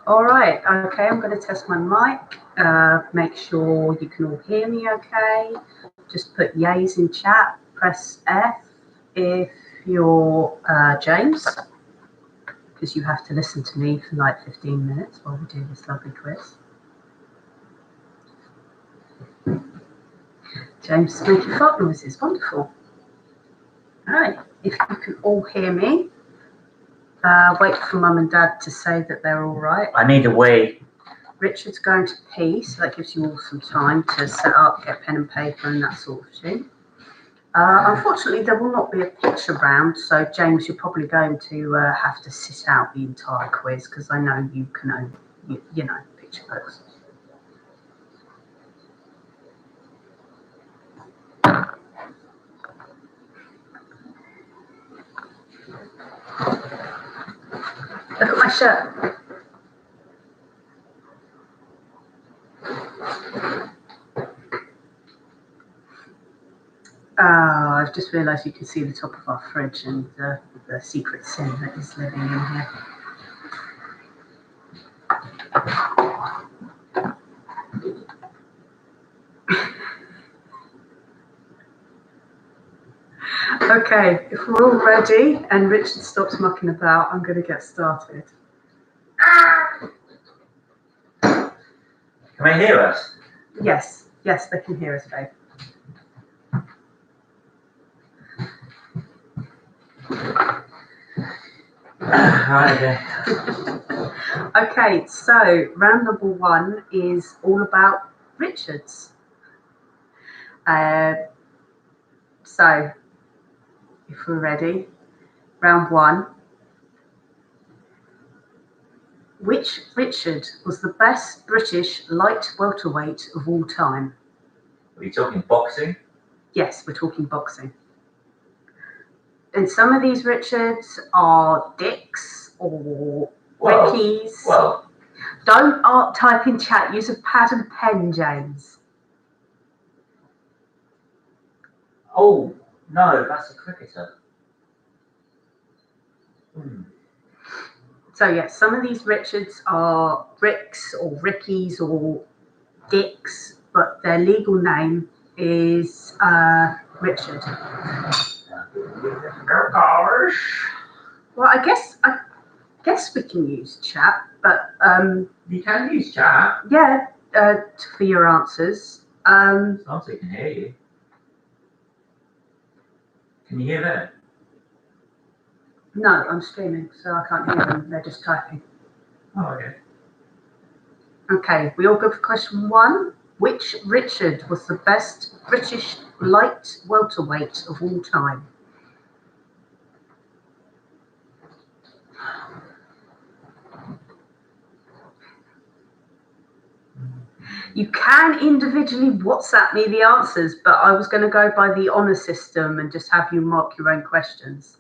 All right, okay, I'm going to test my mic. Make sure you can all hear me okay. Just put yays in chat, press F if you're James, because you have to listen to me for like 15 minutes while we do this lovely quiz. James is making fart noises, wonderful. All right, if you can all hear me, wait for Mum and Dad to say that they're all right. I need a wee. Richard's going to pee, so that gives you all some time to set up, get pen and paper and that sort of thing. Unfortunately, there will not be a picture round, so James, you're probably going to have to sit out the entire quiz because I know you can only, you know, picture books. Look at my shirt. I've just realised you can see the top of our fridge and the secret sin that is living in here. Okay, if we're all ready and Richard stops mucking about, I'm going to get started. Can they hear us? Yes, they can hear us, babe. Right, okay. Okay, so round number one is all about Richards. So, if we're ready, round one. Which Richard was the best British light welterweight of all time? Are you talking boxing? Yes, we're talking boxing. And some of these Richards are Dicks or Rickies. Well. Don't type in chat, use a pad and pen, James. Oh, no, that's a cricketer. So yes, some of these Richards are Ricks or Rickies or Dicks, but their legal name is Richard. Well, I guess we can use chat, but you can use chat. Yeah, for your answers. Sounds like I can hear you. Can you hear that? No, I'm streaming, so I can't hear them. They're just typing. Oh, okay. Okay, we all go for question one. Which Richard was the best British light welterweight of all time? You can individually WhatsApp me the answers, but I was going to go by the honour system and just have you mark your own questions.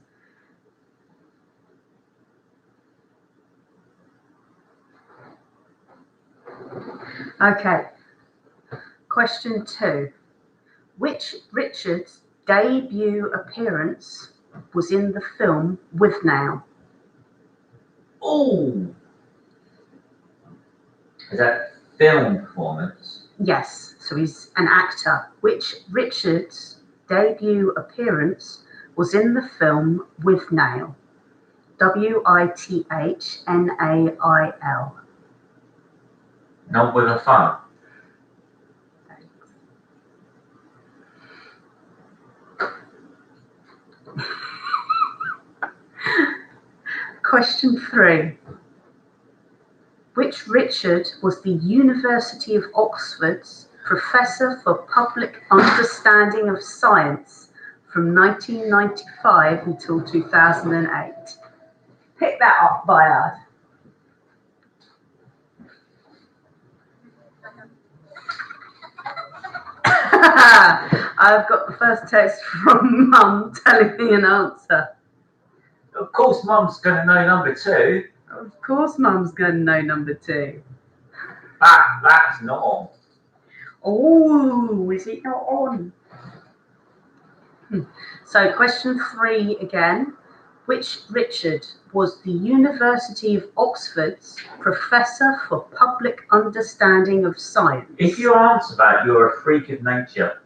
Okay. Question two. Which Richard's debut appearance was in the film Withnail? Oh! Is that film performance? Yes, so he's an actor. Which Richard's debut appearance was in the film Withnail? Withnal. Not with a phone. Question three. Which Richard was the University of Oxford's Professor for Public Understanding of Science from 1995 until 2008? Pick that up, Bayard. I've got the first text from Mum telling me an answer. Of course, Mum's going to know number two. Of course, Mum's going to know number two. That's not on. Oh, is it not on? So, question three again. Which Richard was the University of Oxford's Professor for Public Understanding of Science? If you answer that, you're a freak of nature.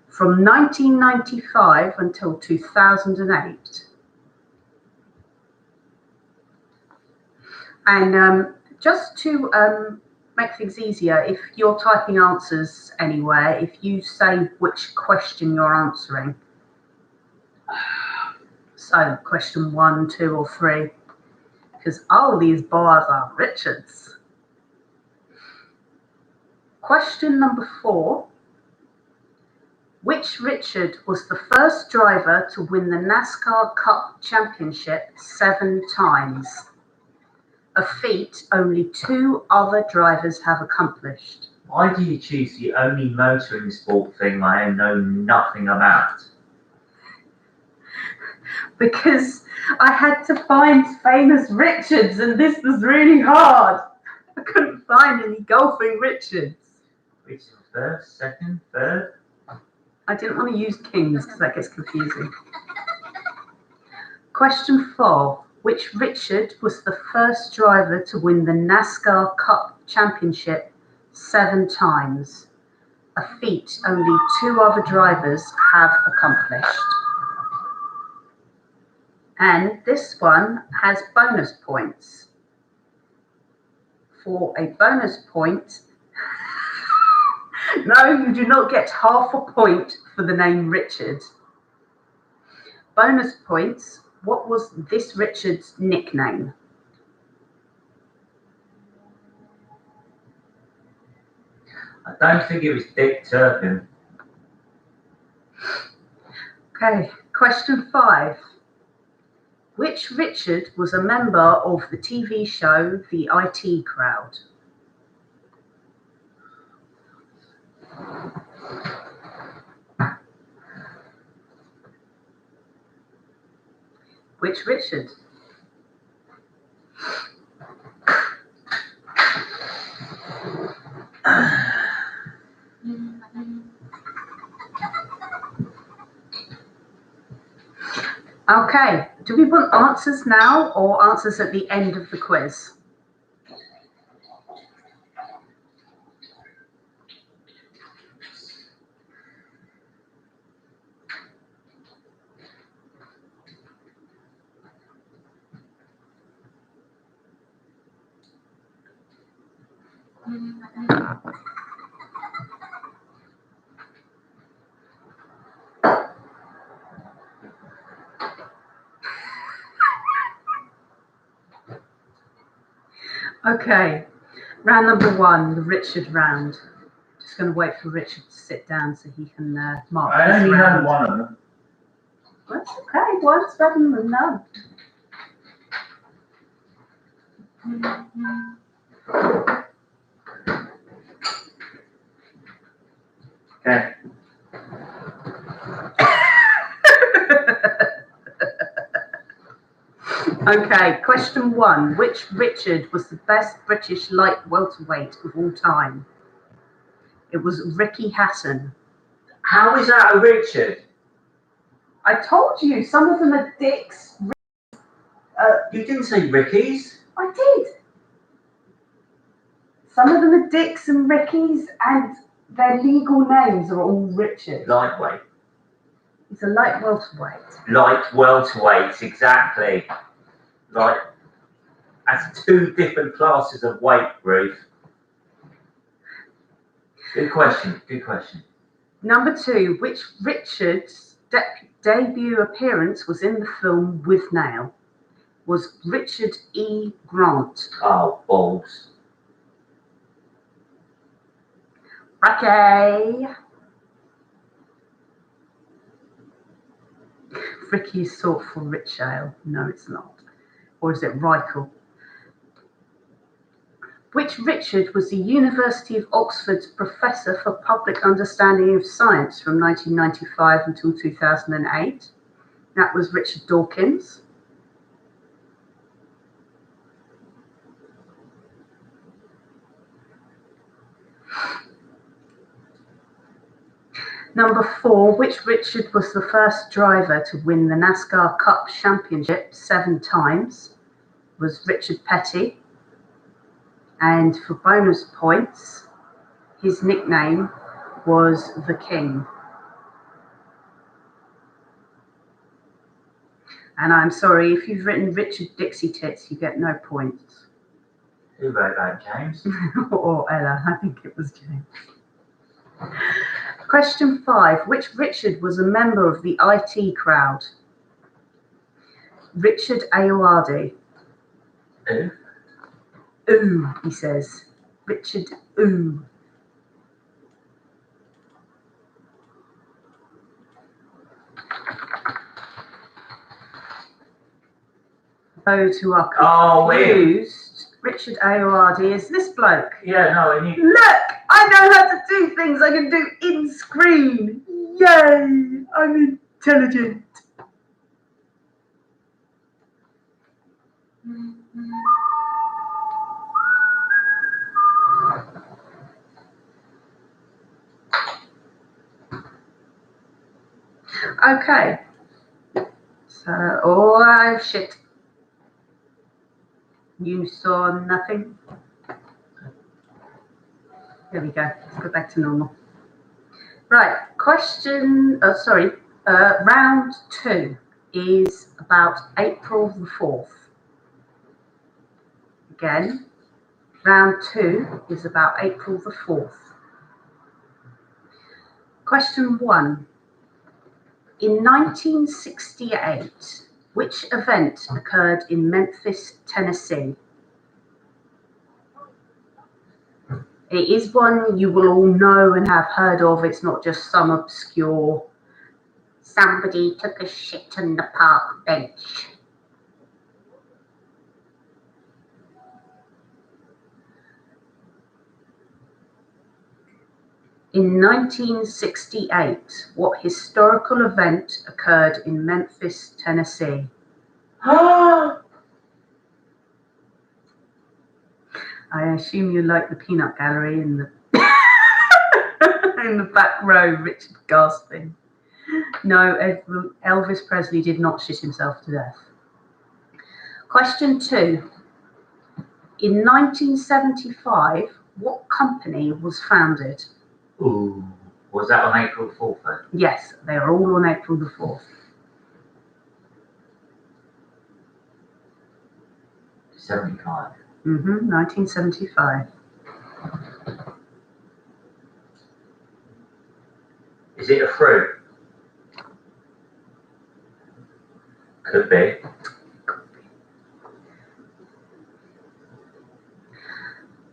From 1995 until 2008. And just to make things easier, if you're typing answers anywhere, if you say which question you're answering, so question 1, 2, or 3, because all these bars are Richards. Question number 4. Which Richard was the first driver to win the NASCAR Cup Championship 7 times? A feat only 2 other drivers have accomplished. Why do you choose the only motoring sport thing I know nothing about? Because I had to find famous Richards, and this was really hard. I couldn't find any golfing Richards. Which is first, second, third? I didn't want to use kings because that gets confusing. Question 4. Which Richard was the first driver to win the NASCAR Cup Championship 7 times? A feat only 2 other drivers have accomplished. And this one has bonus points. For a bonus point, no, you do not get half a point for the name Richard. Bonus points, what was this Richard's nickname? I don't think it was Dick Turpin. Okay, question 5. Which Richard was a member of the TV show The IT Crowd? Which Richard? Okay, do we want answers now or answers at the end of the quiz? Okay, round number 1, the Richard round. Just going to wait for Richard to sit down so he can mark I his only round. know one of them. That's okay, one's better than none. Okay. Okay, question 1. Which Richard was the best British light welterweight of all time? It was Ricky Hatton. How is that a Richard? I told you, some of them are dicks. You didn't say Ricky's. I did. Some of them are dicks and Rickies, and their legal names are all Richard. Lightweight. It's a light welterweight. Light welterweight, exactly. Like, that's 2 different classes of weight, Ruth. Good question, good question. Number 2, which Richard's debut appearance was in the film Withnail? Was Richard E. Grant. Oh, balls. Ricky. Ricky is short for Rich Ale. No, it's not. Or is it Reichel? Which Richard was the University of Oxford's Professor for Public Understanding of Science from 1995 until 2008? That was Richard Dawkins. Number 4, which Richard was the first driver to win the NASCAR Cup Championship 7 times? Was Richard Petty. And for bonus points, his nickname was The King. And I'm sorry, if you've written Richard Dixie Tits, you get no points. Who wrote that, James? Or Ella, I think it was James. Question 5. Which Richard was a member of the IT crowd? Richard Ayoade. Who? Ooh, he says. Richard Ooh. Those who are confused, Richard Ayoade is this bloke. Yeah, no, and you... Look, I know how to do things I can do in screen. Yay, I'm intelligent. Okay. So, oh shit. You saw nothing? There we go. Let's go back to normal. Right. Round 2 is about April the 4th. Again, round 2 is about April the 4th. Question 1. In 1968, which event occurred in Memphis, Tennessee? It is one you will all know and have heard of. It's not just some obscure, somebody took a shit on the park bench. In 1968, what historical event occurred in Memphis, Tennessee? I assume you like the peanut gallery in the in the back row, Richard gasping. No, Elvis Presley did not shit himself to death. Question 2. In 1975, what company was founded? Ooh, was that on April 4th then? Yes, they are all on April the 4th. 75. 1975. Is it a fruit? Could be.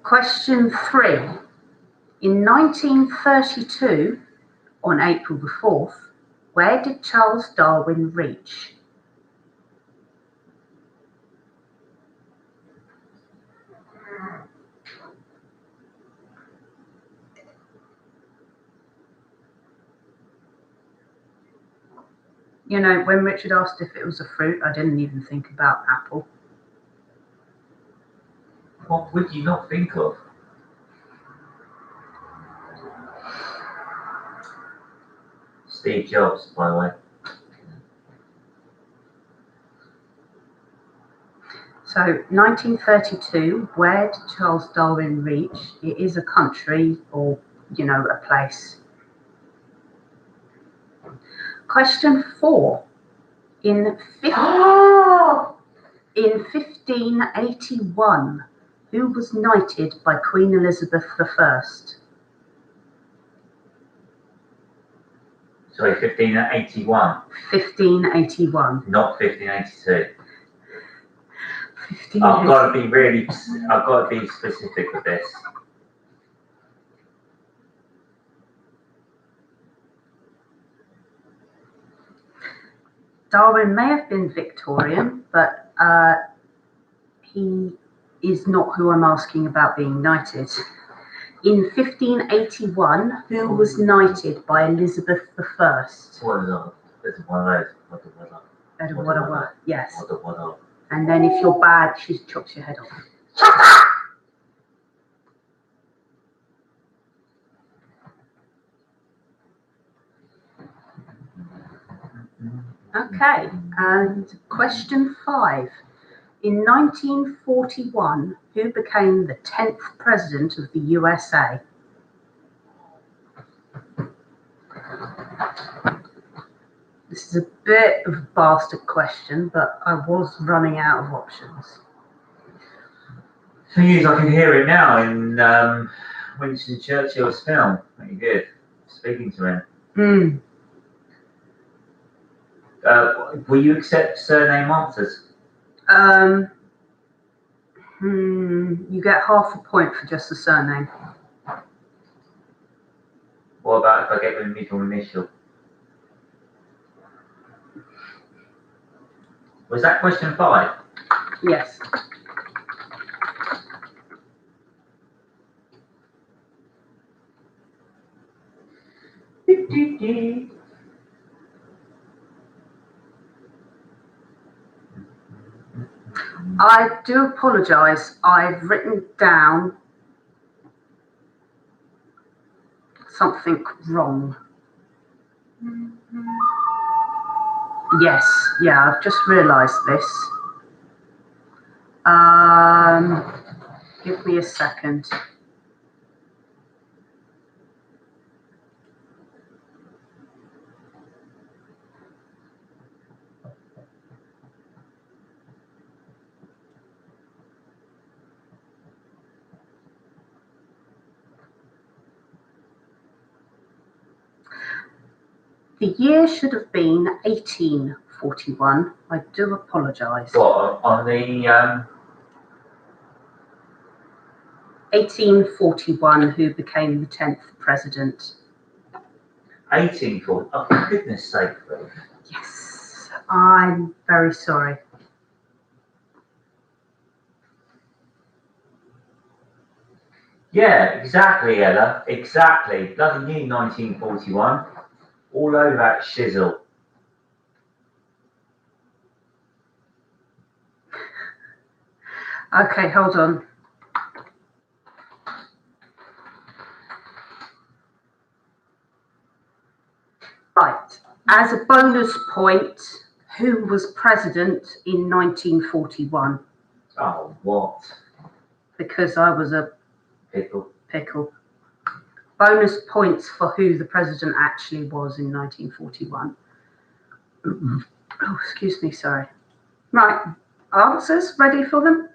Question 3. In 1932, on April the 4th, where did Charles Darwin reach? You know, when Richard asked if it was a fruit, I didn't even think about apple. What would you not think of? Steve Jobs, by the way. So, 1932, where did Charles Darwin reach? It is a country or, you know, a place. Question 4. In 1581, who was knighted by Queen Elizabeth I? Sorry, 1581. 1581. Not 1582. I've got to be specific with this. Darwin may have been Victorian, but he is not who I'm asking about being knighted. In 1581, who was knighted by Elizabeth I? What is that? It's one of those. Yes. What? And then if you're bad, she chops your head off. Okay, and question 5. In 1941, who became the 10th president of the USA? This is a bit of a bastard question, but I was running out of options. Thing is, I can hear it now in Winston Churchill's film. Pretty good. Speaking to him. Will you accept surname answers? You get half a point for just the surname. What about if I get the middle initial? Was that question 5? Yes. I do apologise. I've written down something wrong. Yes, yeah, I've just realised this. Give me a second. The year should have been 1841. I do apologise. What, on the 1841, who became the 10th president? 1840? Oh, for goodness sake, Ruth. Yes, I'm very sorry. Yeah, exactly, Ella. Exactly. Bloody knew 1941. All over that shizzle. Okay, hold on. Right. As a bonus point, who was president in 1941? Oh, what? Because I was a Pickle. Bonus points for who the president actually was in 1941. Oh, excuse me, sorry. Right, answers ready for them?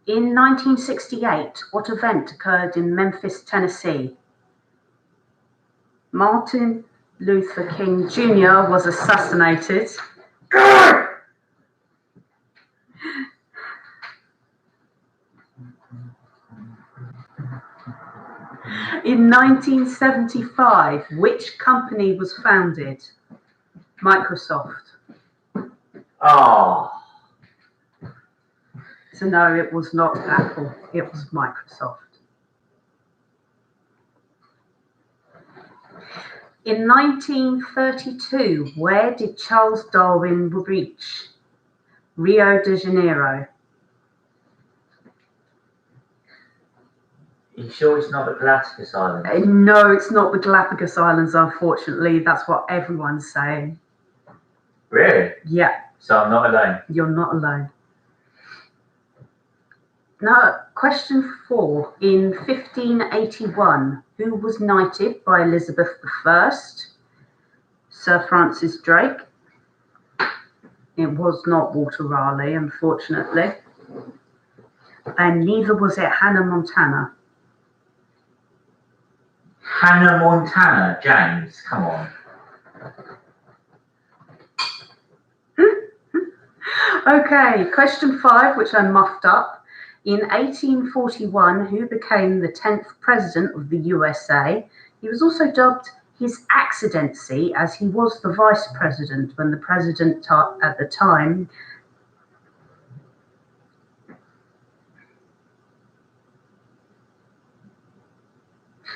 In 1968, what event occurred in Memphis, Tennessee? Martin Luther King Jr. was assassinated. In 1975, which company was founded? Microsoft. Oh. So no, it was not Apple, it was Microsoft. In 1932, where did Charles Darwin reach? Rio de Janeiro. Are you sure it's not the Galapagos Islands? No, it's not the Galapagos Islands, unfortunately. That's what everyone's saying. Really? Yeah. So I'm not alone? You're not alone. Now, question 4. In 1581, who was knighted by Elizabeth I? Sir Francis Drake. It was not Walter Raleigh, unfortunately. And neither was it Hannah Montana. Hannah Montana, James, come on. Okay, question 5, which I muffed up. In 1841, who became the 10th president of the USA? He was also dubbed His Accidency, as he was the vice president when the president at the time.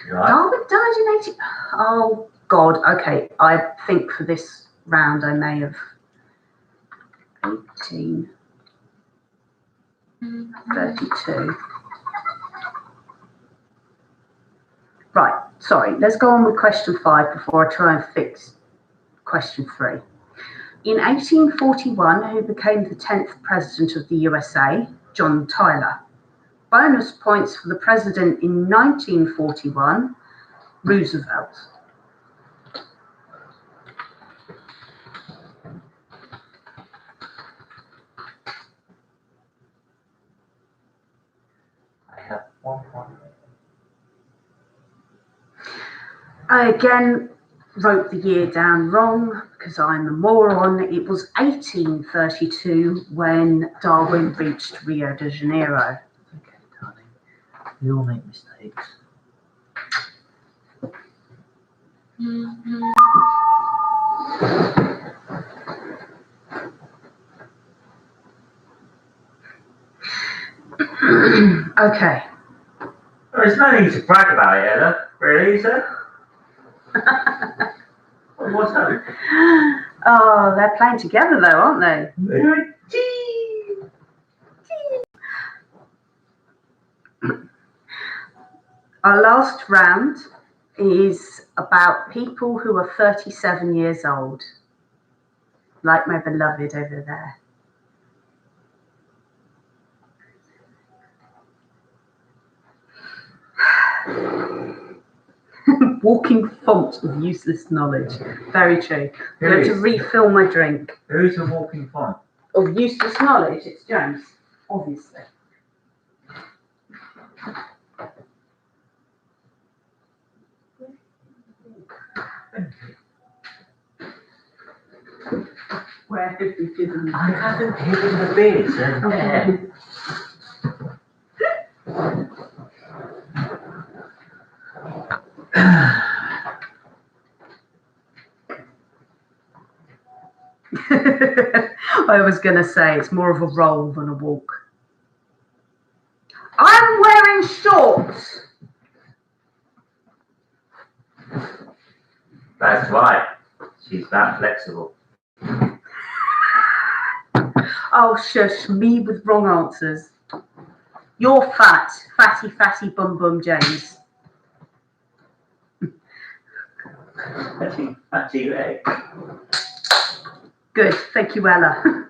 Right. Darwin died in 18... Oh, God, okay. I think for this round I may have... 1832. Sorry, let's go on with question 5 before I try and fix question 3. In 1841, who became the 10th president of the USA? John Tyler. Bonus points for the president in 1941, Roosevelt. I have 1 point. I again wrote the year down wrong because I'm a moron. It was 1832 when Darwin reached Rio de Janeiro. Okay, darling. We all make mistakes. Okay. There's no need to brag about it, Ella. Really, is there? What's that? Oh, they're playing together though, aren't they? Our last round is about people who are 37 years old, like my beloved over there. Walking font of useless knowledge. Very true. I'm going to refill my drink. Who's a walking font? Of useless knowledge, it's James, obviously. Where have you hidden? I haven't hidden the bits in there. I was going to say it's more of a roll than a walk. I'm wearing shorts. That's right. She's that flexible. Oh, shush, me with wrong answers. You're fat, fatty bum James. Fatty leg. Good, thank you, Ella.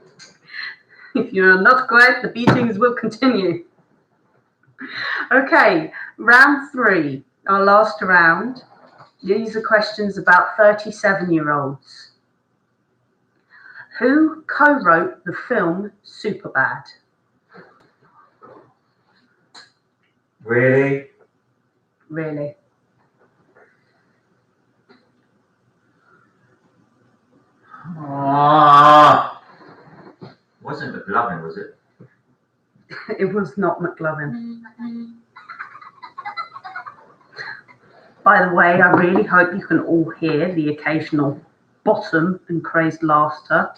If you're not quiet, the beatings will continue. Okay, round 3, our last round. These are questions about 37-year-olds. Who co-wrote the film Superbad? Really? Really? Oh, wasn't McLovin, was it? It was not McLovin. By the way, I really hope you can all hear the occasional bottom and crazed laughter.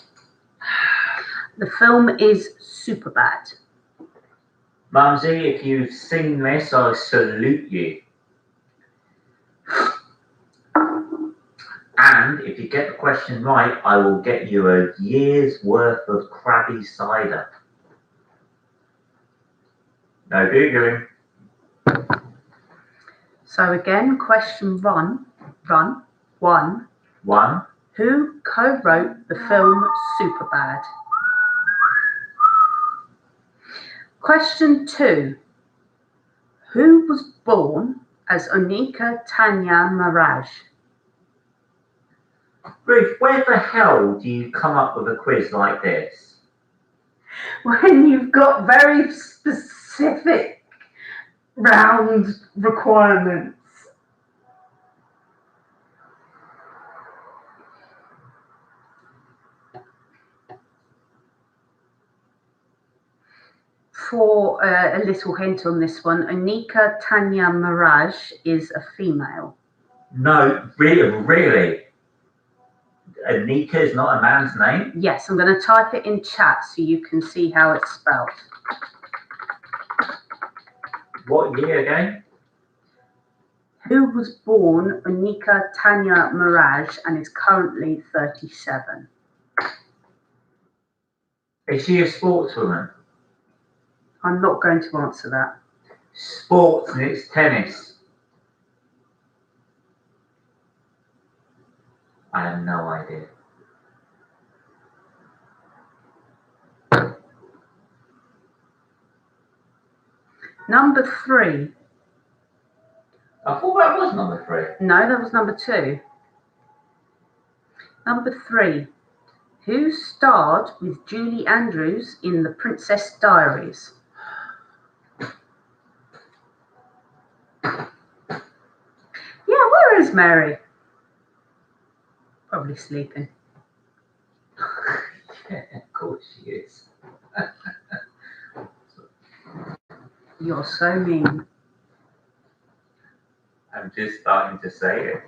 The film is Superbad. Mumsy, if you've seen this, I salute you. And if you get the question right, I will get you a year's worth of crabby cider. No Googling. So again, question one. Who co-wrote the film Superbad? Question 2. Who was born as Onika Tanya Maraj? Ruth, where the hell do you come up with a quiz like this? When you've got very specific round requirements. For a little hint on this one, Onika Tanya Maraj is a female. No, really? Onika is not a man's name? Yes, I'm going to type it in chat so you can see how it's spelled. What year again? Who was born Onika Tanya Maraj and is currently 37? Is she a sportswoman? I'm not going to answer that. Sports, and it's tennis. I have no idea. Number 3. I thought that was number 3. No, that was number 2. Number 3. Who starred with Julie Andrews in The Princess Diaries? Yeah, where is Mary? Probably sleeping. Yeah, of course she is. You're so mean. I'm just starting to say it.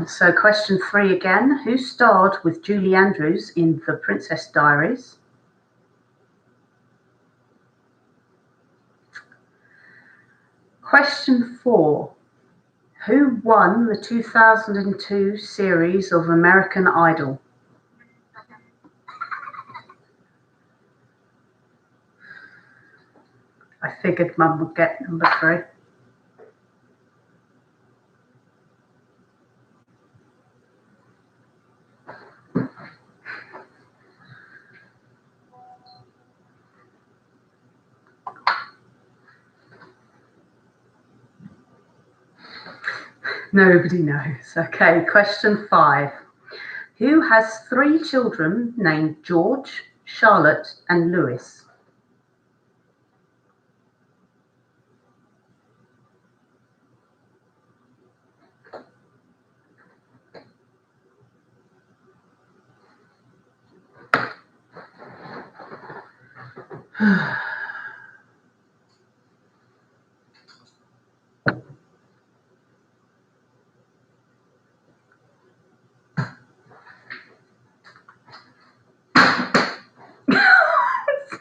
So question 3 again. Who starred with Julie Andrews in The Princess Diaries? Question 4. Who won the 2002 series of American Idol? I figured Mum would get number 3. Nobody knows. Okay, question 5. Who has 3 children named George, Charlotte, and Louis?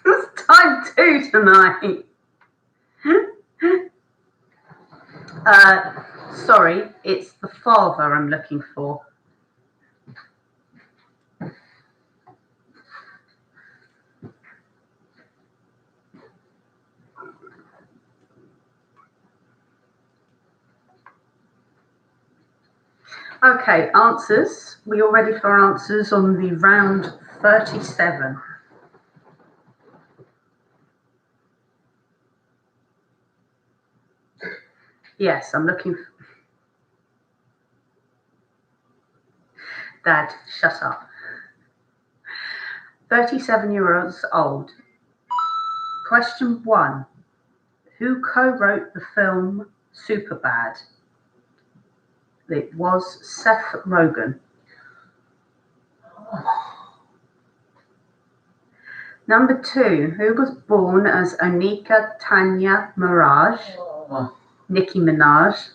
It's time 2 tonight. Sorry, it's the father I'm looking for. Okay, answers. We all ready for answers on the round 37? Yes, I'm looking for... Dad, shut up. 37 years old. Question 1. Who co-wrote the film Superbad? It was Seth Rogen. Number 2. Who was born as Onika Tanya Mirage? Nicki Minaj.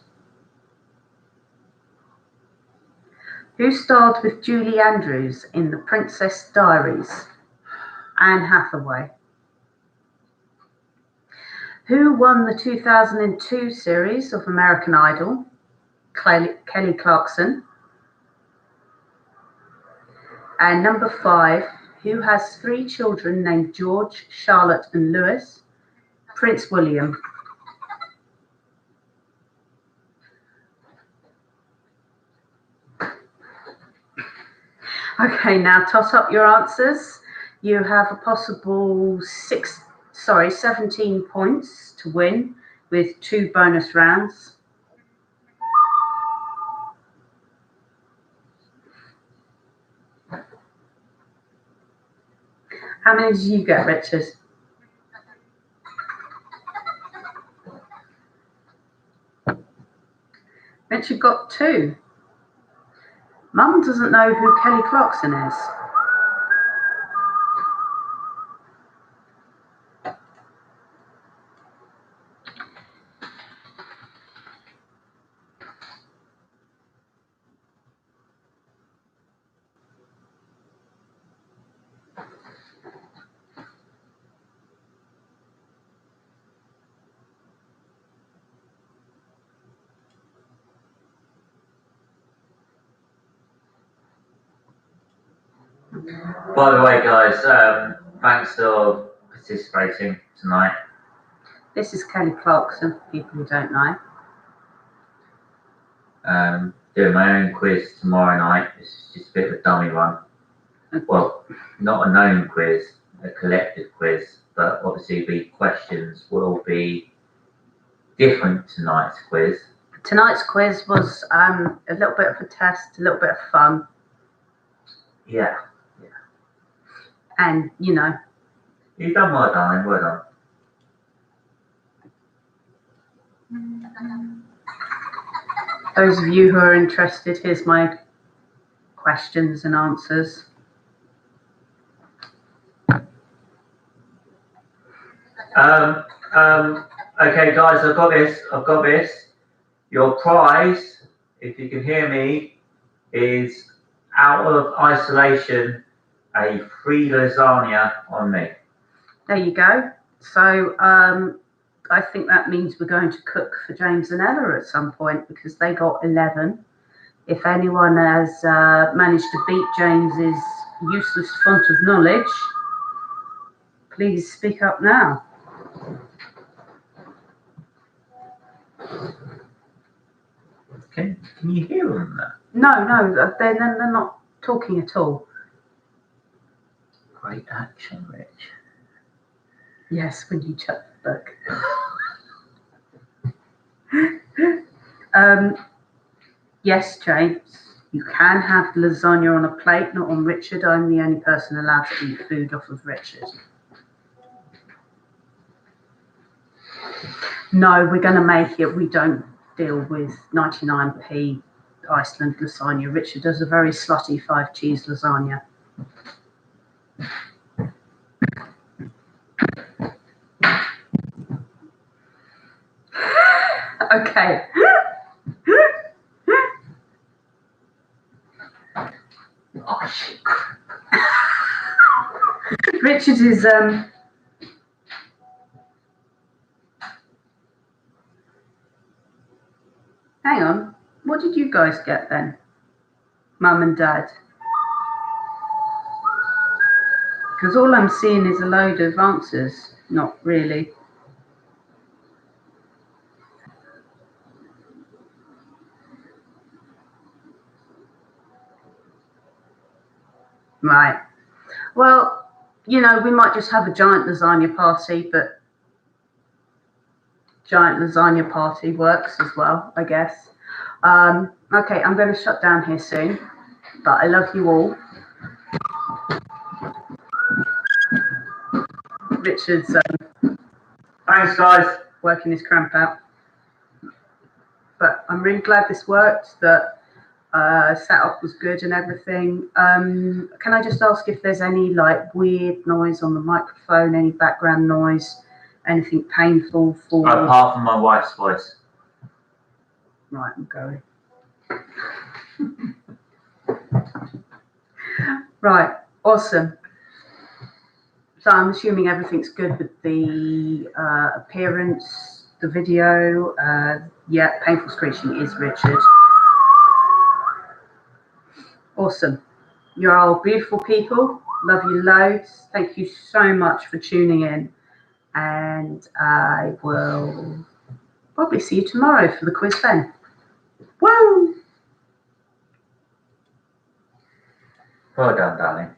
Who starred with Julie Andrews in The Princess Diaries? Anne Hathaway. Who won the 2002 series of American Idol? Kelly Clarkson. And number 5, who has 3 children named George, Charlotte, and Louis? Prince William. Okay, now toss up your answers. You have a possible 17 points to win with 2 bonus rounds. How many did you get, Richard? Richard got 2. Mum doesn't know who Kelly Clarkson is. By the way, guys, thanks for participating tonight. This is Kelly Clarkson, for people who don't know. Doing my own quiz tomorrow night. This is just a bit of a dummy one. Well, not a known quiz, a collective quiz, but obviously the questions will be different to tonight's quiz. Tonight's quiz was a little bit of a test, a little bit of fun. Yeah. And, you know. You've done well, darling. Well done. Those of you who are interested, here's my questions and answers. Okay, guys, I've got this. Your prize, if you can hear me, is out of isolation, a free lasagna on me. There you go. So I think that means we're going to cook for James and Ella at some point because they got 11. If anyone has managed to beat James's useless font of knowledge, please speak up now. Can you hear them there? No, they're not talking at all. Great action, Rich. Yes, when you chuck the book. Yes, James, you can have the lasagna on a plate, not on Richard. I'm the only person allowed to eat food off of Richard. No, we're going to make it. We don't deal with 99p Iceland lasagna. Richard does a very slutty 5 cheese lasagna. Okay. Oh, shit. Richard is hang on. What did you guys get then? Mum and Dad? Because all I'm seeing is a load of answers. Not really. Right. Well, you know, we might just have a giant lasagna party, but giant lasagna party works as well, I guess. Okay, I'm going to shut down here soon, but I love you all. Richard's Thanks, guys. working his cramp out. But I'm really glad this worked, that setup was good and everything. Can I just ask if there's any like weird noise on the microphone, any background noise, anything painful for... Apart from my wife's voice. Right, I'm going. Right, awesome. So I'm assuming everything's good with the appearance, the video. Yeah, painful screeching is Richard. Awesome. You're all beautiful people. Love you loads. Thank you so much for tuning in. And I will probably see you tomorrow for the quiz then. Woo! Well done, darling.